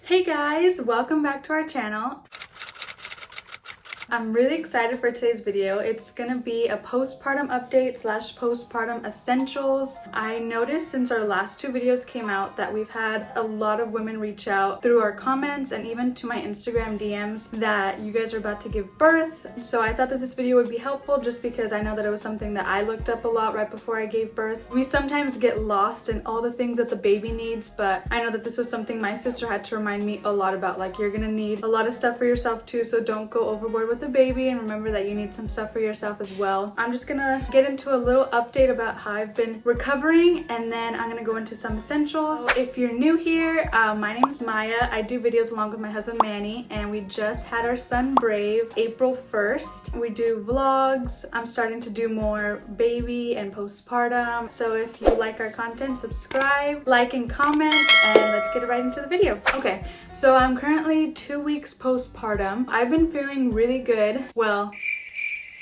Hey guys, welcome back to our channel. I'm really excited for today's video. It's gonna be a postpartum update slash postpartum essentials. I noticed since our last two videos came out that we've had a lot of women reach out through our comments and even to my Instagram DMs that you guys are about to give birth. So I thought that this video would be helpful just because I know that it was something that I looked up a lot right before I gave birth. We sometimes get lost in all the things that the baby needs, but I know that this was something my sister had to remind me a lot about. Like, you're gonna need a lot of stuff for yourself too, so don't go overboard with the baby, and remember that you need some stuff for yourself as well. I'm just gonna get into a little update about how I've been recovering, and then I'm gonna go into some essentials. If you're new here, my name is Maya. I do videos along with my husband Manny, and we just had our son Brave April 1st. We do vlogs. I'm starting to do more baby and postpartum, so if you like our content, subscribe, like, and comment, and let's get right into the video. Okay, so I'm currently 2 weeks postpartum. I've been feeling really good. Well,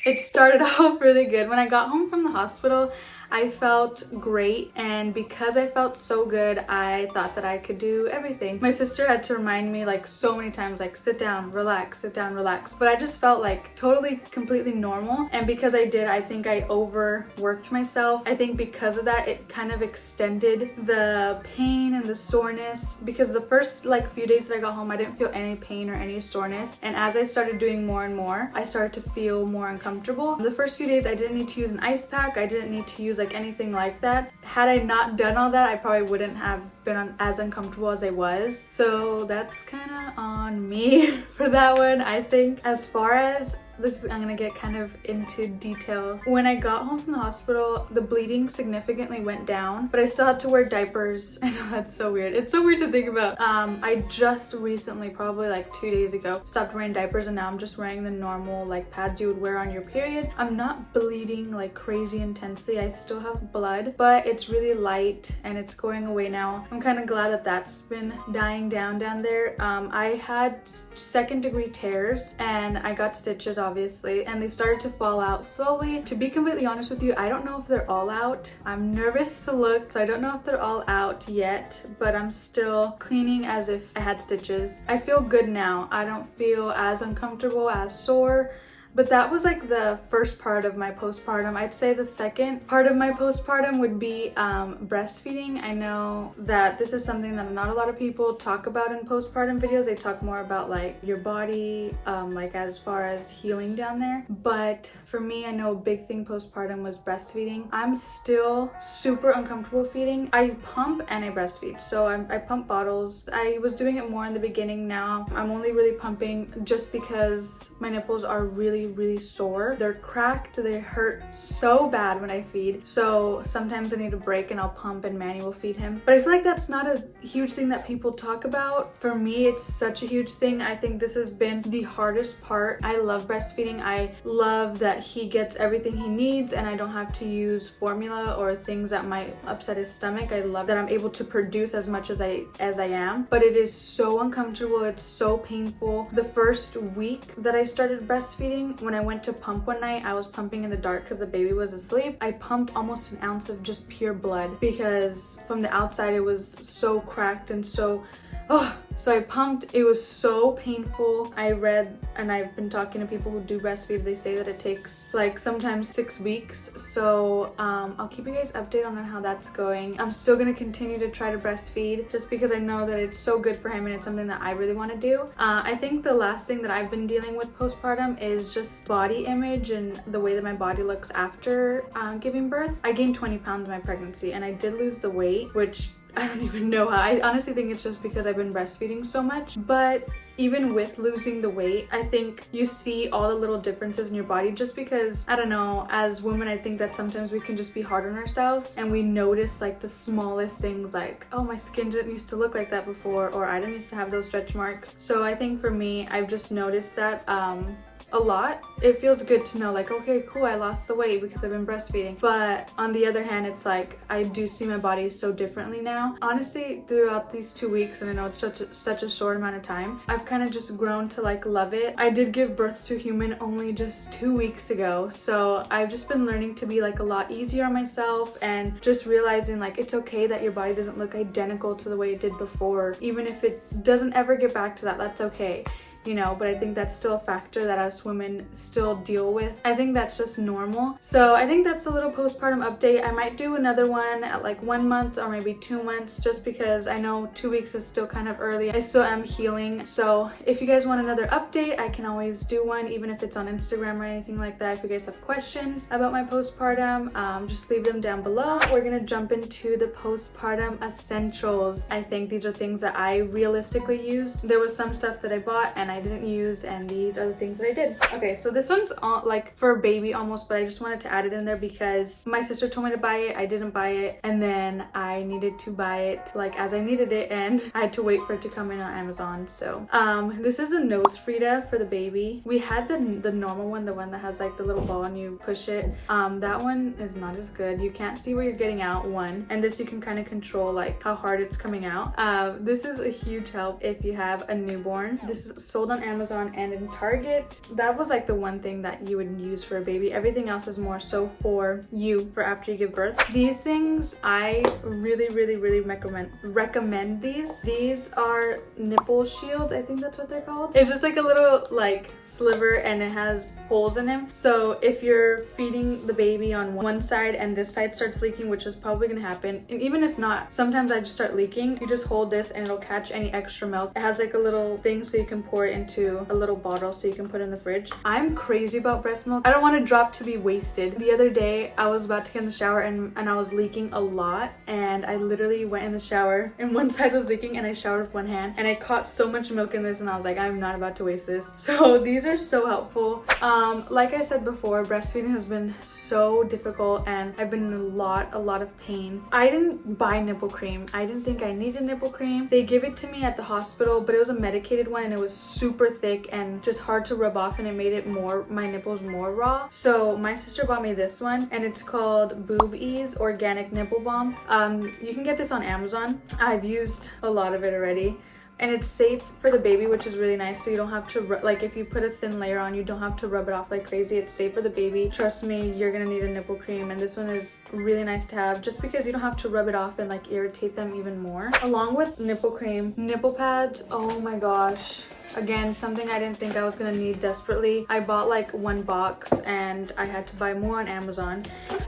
it started off really good. When I got home from the hospital, I felt great, and because I felt so good, I thought that I could do everything. My sister had to remind me like so many times, like, sit down, relax, sit down, relax. But I just felt like totally, completely normal, and because I did, I think I overworked myself. I think because of that, it kind of extended the pain and the soreness, because the first like few days that I got home, I didn't feel any pain or any soreness, and as I started doing more and more, I started to feel more uncomfortable. The first few days, I didn't need to use an ice pack. I didn't need to use like anything like that. Had I not done all that, I probably wouldn't have been as uncomfortable as I was. So that's kind of on me for that one, I think. As far as this, I'm gonna get kind of into detail. When I got home from the hospital, the bleeding significantly went down, but I still had to wear diapers. I know that's so weird. It's so weird to think about. I just recently, probably like 2 days ago, stopped wearing diapers, and now I'm just wearing the normal like pads you would wear on your period. I'm not bleeding like crazy intensely. I still have blood, but it's really light and it's going away now. I'm kind of glad that that's been dying down there. I had 2nd-degree tears and I got stitches, obviously, and they started to fall out slowly. To be completely honest with you, I don't know if they're all out. I'm nervous to look, so I don't know if they're all out yet, but I'm still cleaning as if I had stitches. I feel good now. I don't feel as uncomfortable, as sore. But that was like the first part of my postpartum. I'd say the second part of my postpartum would be breastfeeding. I know that this is something that not a lot of people talk about in postpartum videos. They talk more about like your body, like as far as healing down there. But for me, I know a big thing postpartum was breastfeeding. I'm still super uncomfortable feeding. I pump and I breastfeed. So I pump bottles. I was doing it more in the beginning. Now I'm only really pumping just because my nipples are really sore. They're cracked. They hurt so bad when I feed. So sometimes I need a break and I'll pump and Manny will feed him. But I feel like that's not a huge thing that people talk about. For me, it's such a huge thing. I think this has been the hardest part. I love breastfeeding. I love that he gets everything he needs and I don't have to use formula or things that might upset his stomach. I love that I'm able to produce as much as I am. But it is so uncomfortable. It's so painful. The first week that I started breastfeeding, when I went to pump one night, I was pumping in the dark because the baby was asleep. I pumped almost an ounce of just pure blood because from the outside it was so cracked and so so I pumped. It was so painful. I read, and I've been talking to people who do breastfeed, they say that it takes like sometimes 6 weeks. So I'll keep you guys updated on how that's going. I'm still gonna continue to try to breastfeed just because I know that it's so good for him and it's something that I really want to do. I think the last thing that I've been dealing with postpartum is just body image and the way that my body looks after giving birth. I gained 20 pounds in my pregnancy and I did lose the weight, which I don't even know how. I honestly think it's just because I've been breastfeeding so much. But even with losing the weight, I think you see all the little differences in your body just because, I don't know, as women, I think that sometimes we can just be hard on ourselves and we notice like the smallest things, like, oh, my skin didn't used to look like that before, or I didn't used to have those stretch marks. So I think for me, I've just noticed that a lot. It feels good to know like, okay, cool, I lost the weight because I've been breastfeeding. But on the other hand, it's like I do see my body so differently now. Honestly, throughout these 2 weeks, and I know it's such a short amount of time, I've kind of just grown to like love it. I did give birth to a human only just 2 weeks ago, so I've just been learning to be like a lot easier on myself and just realizing like it's okay that your body doesn't look identical to the way it did before. Even if it doesn't ever get back to that, that's okay. You know, but I think that's still a factor that us women still deal with. I think that's just normal. So I think that's a little postpartum update. I might do another one at like 1 month or maybe 2 months, just because I know 2 weeks is still kind of early. I still am healing. So if you guys want another update, I can always do one, even if it's on Instagram or anything like that. If you guys have questions about my postpartum, just leave them down below. We're gonna jump into the postpartum essentials. I think these are things that I realistically used. There was some stuff that I bought and I didn't use, and these are the things that I did. Okay, so this one's like for a baby almost, but I just wanted to add it in there because my sister told me to buy it. I didn't buy it, and then I needed to buy it like as I needed it, and I had to wait for it to come in on Amazon. So this is a nose Frida for the baby. We had the normal one, the one that has like the little ball and you push it. That one is not as good. You can't see where you're getting out, one, and this you can kind of control like how hard it's coming out. This is a huge help if you have a newborn. This is sold on Amazon and in Target. That was like the one thing that you would use for a baby. Everything else is more so for you for after you give birth. These things I really recommend these. These are nipple shields. I think that's what they're called. It's just like a little like sliver and it has holes in them. So if you're feeding the baby on one side and this side starts leaking, which is probably gonna happen, and even if not, sometimes I just start leaking, you just hold this and it'll catch any extra milk. It has like a little thing so you can pour it into a little bottle so you can put it in the fridge. I'm crazy about breast milk. I don't want to drop to be wasted. The other day I was about to get in the shower and I was leaking a lot, and I literally went in the shower and one side was leaking and I showered with one hand and I caught so much milk in this and I was like, I'm not about to waste this. So these are so helpful. Like I said before, breastfeeding has been so difficult and I've been in a lot of pain. I didn't buy nipple cream. I didn't think I needed nipple cream. They gave it to me at the hospital, but it was a medicated one and it was super thick and just hard to rub off, and it made it my nipples more raw. So my sister bought me this one and it's called BOOMEASE Organic Nipple Balm. You can get this on Amazon. I've used a lot of it already. And it's safe for the baby, which is really nice. So you don't have to, like if you put a thin layer on, you don't have to rub it off like crazy. It's safe for the baby. Trust me, you're gonna need a nipple cream. And this one is really nice to have just because you don't have to rub it off and like irritate them even more. Along with nipple cream, nipple pads, oh my gosh. Again, something I didn't think I was gonna need desperately. I bought like 1 box and I had to buy more on Amazon,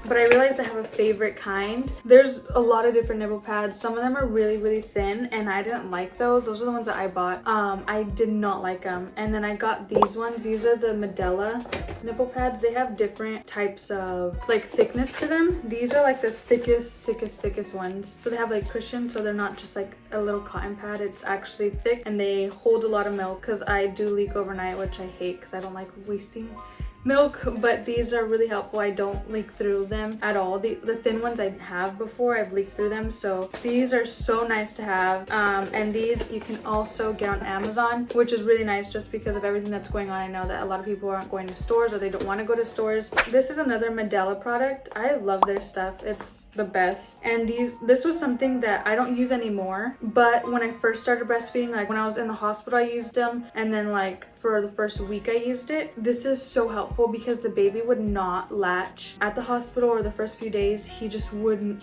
but I realized I have a favorite kind. There's a lot of different nipple pads. Some of them are really thin and I didn't like those. Those are the ones that I bought. I did not like them. And then I got these ones. These are the MEDELA nipple pads. They have different types of like thickness to them. These are like the thickest ones. So they have like cushion, so they're not just like a little cotton pad. It's actually thick and they hold a lot of milk, because I do leak overnight, which I hate because I don't like wasting milk. But these are really helpful. I don't leak through them at all. The thin ones I have before, I've leaked through them, so these are so nice to have. And these you can also get on Amazon, which is really nice just because of everything that's going on. I know that a lot of people aren't going to stores or they don't want to go to stores. This is another MEDELA product. I love their stuff. It's the best. And this was something that I don't use anymore, but when I first started breastfeeding, like when I was in the hospital, I used them, and then like for the first week I used it. This is so helpful because the baby would not latch at the hospital, or the first few days he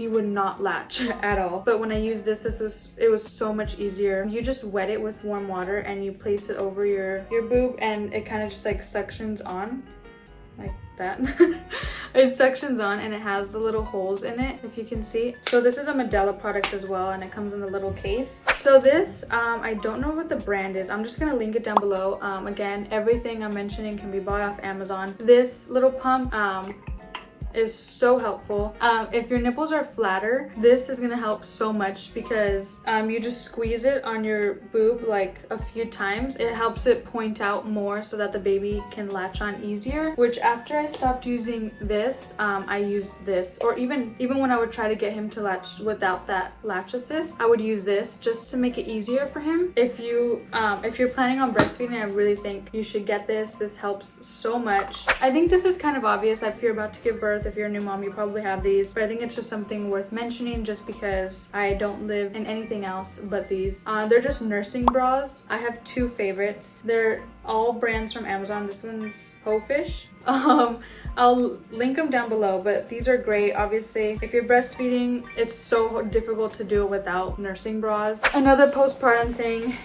would not latch at all. But when I used this, it was so much easier. You just wet it with warm water and you place it over your boob, and it kind of just like suctions on like that. It suctions on and it has the little holes in it, if you can see. So this is a MEDELA product as well, and it comes in a little case. So this I don't know what the brand is. I'm just gonna link it down below. Again, everything I'm mentioning can be bought off Amazon. This little pump, is so helpful. If your nipples are flatter, this is gonna help so much because you just squeeze it on your boob like a few times. It helps it point out more so that the baby can latch on easier, which after I stopped using this, I used this. Or even when I would try to get him to latch without that latch assist, I would use this just to make it easier for him. If you're planning on breastfeeding, I really think you should get this. This helps so much. I think this is kind of obvious if you're about to give birth. If you're a new mom, you probably have these, but I think it's just something worth mentioning just because I don't live in anything else but these. They're just nursing bras. I have two favorites. They're all brands from Amazon. This one's HOFISH. I'll link them down below, but these are great. Obviously, if you're breastfeeding, it's so difficult to do it without nursing bras. Another postpartum thing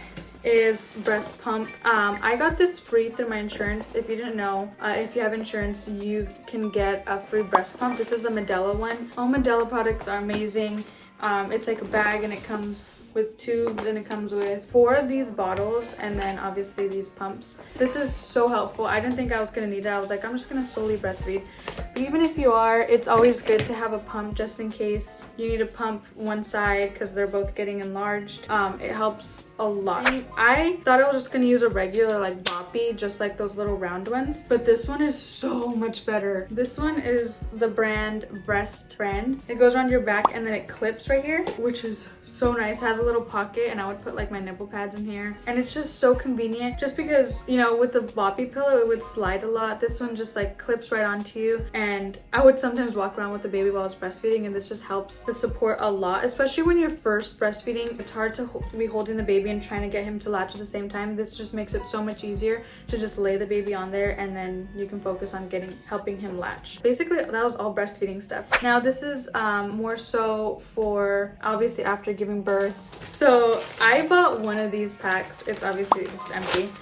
is breast pump. I got this free through my insurance. If you didn't know, if you have insurance, you can get a free breast pump. This is the MEDELA one. All MEDELA products are amazing. It's like a bag and it comes with tubes and it comes with 4 of these bottles and then obviously these pumps. This is so helpful. I didn't think I was gonna need it. I was like, I'm just gonna solely breastfeed. But even if you are, it's always good to have a pump just in case you need to pump one side because they're both getting enlarged. It helps a lot. I thought I was just gonna use a regular like boppy, just like those little round ones, but this one is so much better. This one is the brand Breast Friend. It goes around your back and then it clips right here, which is so nice. It has a little pocket and I would put like my nipple pads in here, and it's just so convenient just because, you know, with the boppy pillow it would slide a lot. This one just like clips right onto you, and I would sometimes walk around with the baby while I was breastfeeding, and this just helps the support a lot, especially when you're first breastfeeding. It's hard to be holding the baby and trying to get him to latch at the same time. This just makes it so much easier to just lay the baby on there and then you can focus on helping him latch. Basically that was all breastfeeding stuff. Now this is more so for obviously after giving birth. So I bought one of these packs. It's obviously this is empty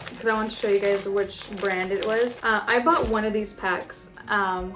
because I want to show you guys which brand it was. I bought one of these packs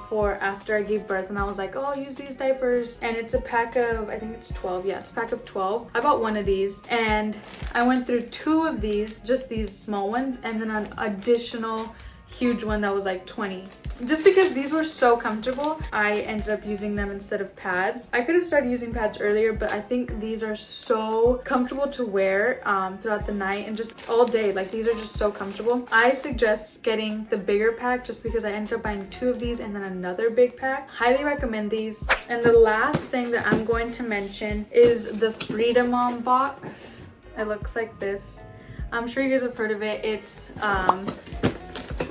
for after I gave birth, and I was like, oh, I'll use these diapers, and it's a pack of, I think it's 12. Yeah, it's a pack of 12. I bought one of these and I went through 2 of these, just these small ones, and then an additional huge one that was like 20. Just because these were so comfortable, I ended up using them instead of pads. I could have started using pads earlier, but I think these are so comfortable to wear throughout the night and just all day. Like, these are just so comfortable. I suggest getting the bigger pack just because I ended up buying 2 of these and then another big pack. Highly recommend these. And the last thing that I'm going to mention is the FREIDAMOM box. It looks like this. I'm sure you guys have heard of it. It's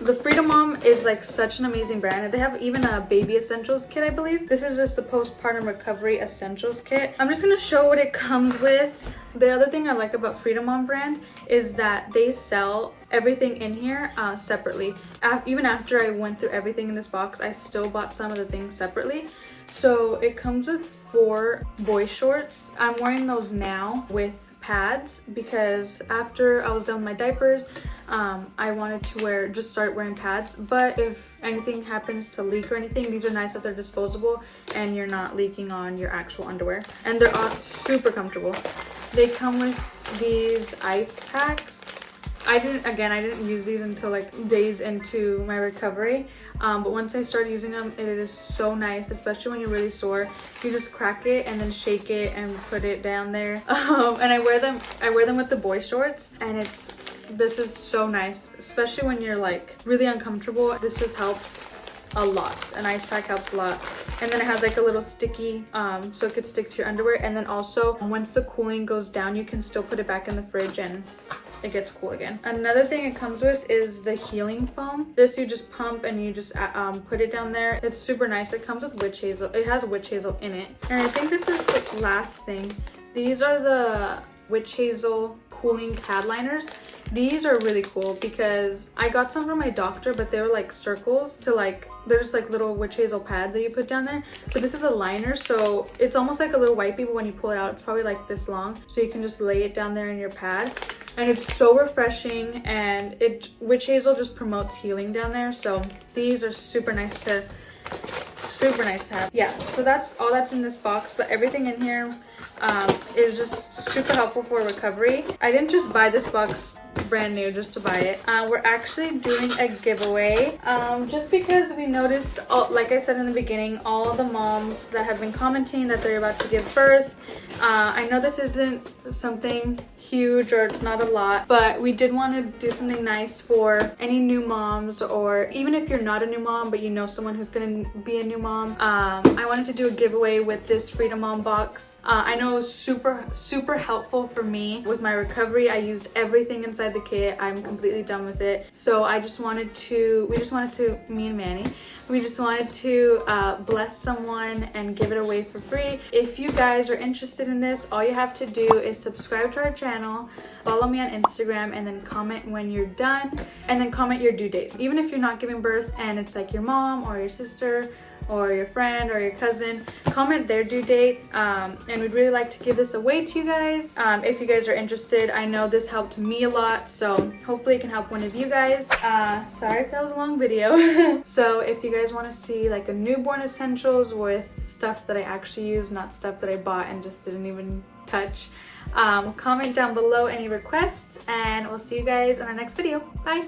the FREIDAMOM is like such an amazing brand. They have even a baby essentials kit, I believe. This is just the postpartum recovery essentials kit. I'm just gonna show what it comes with. The other thing I like about FREIDAMOM brand is that they sell everything in here separately. Even after I went through everything in this box, I still bought some of the things separately. So it comes with 4 boy shorts. I'm wearing those now with pads because after I was done with my diapers, I wanted to just start wearing pads. But if anything happens to leak or anything, these are nice that they're disposable and you're not leaking on your actual underwear, and they're all super comfortable. They come with these ice packs. I didn't use these until like days into my recovery, but once I started using them, it is so nice, especially when you're really sore. You just crack it and then shake it and put it down there. And I wear them with the boy shorts, and this is so nice, especially when you're like really uncomfortable. This just helps a lot. An ice pack helps a lot. And then it has like a little sticky so it could stick to your underwear, and then also once the cooling goes down, you can still put it back in the fridge and it gets cool again. Another thing it comes with is the healing foam. This you just pump and you just put it down there. It's super nice. It comes with witch hazel. It has witch hazel in it. And I think this is the last thing. These are the witch hazel cooling pad liners. These are really cool because I got some from my doctor, but they were like circles to like, they're just like little witch hazel pads that you put down there. But this is a liner, so it's almost like a little wipey, but when you pull it out, it's probably like this long. So you can just lay it down there in your pad. And it's so refreshing, and witch hazel just promotes healing down there. So these are super nice to have. Yeah, so that's all that's in this box, but everything in here is just super helpful for recovery. I didn't just buy this box brand new just to buy it. We're actually doing a giveaway just because we noticed, like I said in the beginning, all the moms that have been commenting that they're about to give birth. I know this isn't something huge or it's not a lot, but we did want to do something nice for any new moms, or even if you're not a new mom but you know someone who's gonna be a new mom. I wanted to do a giveaway with this FREIDAMOM box. I know it was super helpful for me with my recovery. I used everything inside the kit. I'm completely done with it. So me and Manny, we just wanted to bless someone and give it away for free. If you guys are interested in this, all you have to do is subscribe to our channel, follow me on Instagram, and then comment when you're done, and then comment your due dates. Even if you're not giving birth and it's like your mom or your sister or your friend or your cousin, comment their due date, and we'd really like to give this away to you guys. If you guys are interested, I know this helped me a lot, so hopefully it can help one of you guys. Sorry if that was a long video. So if you guys want to see like a newborn essentials with stuff that I actually use, not stuff that I bought and just didn't even touch, comment down below any requests, and we'll see you guys in our next video. Bye.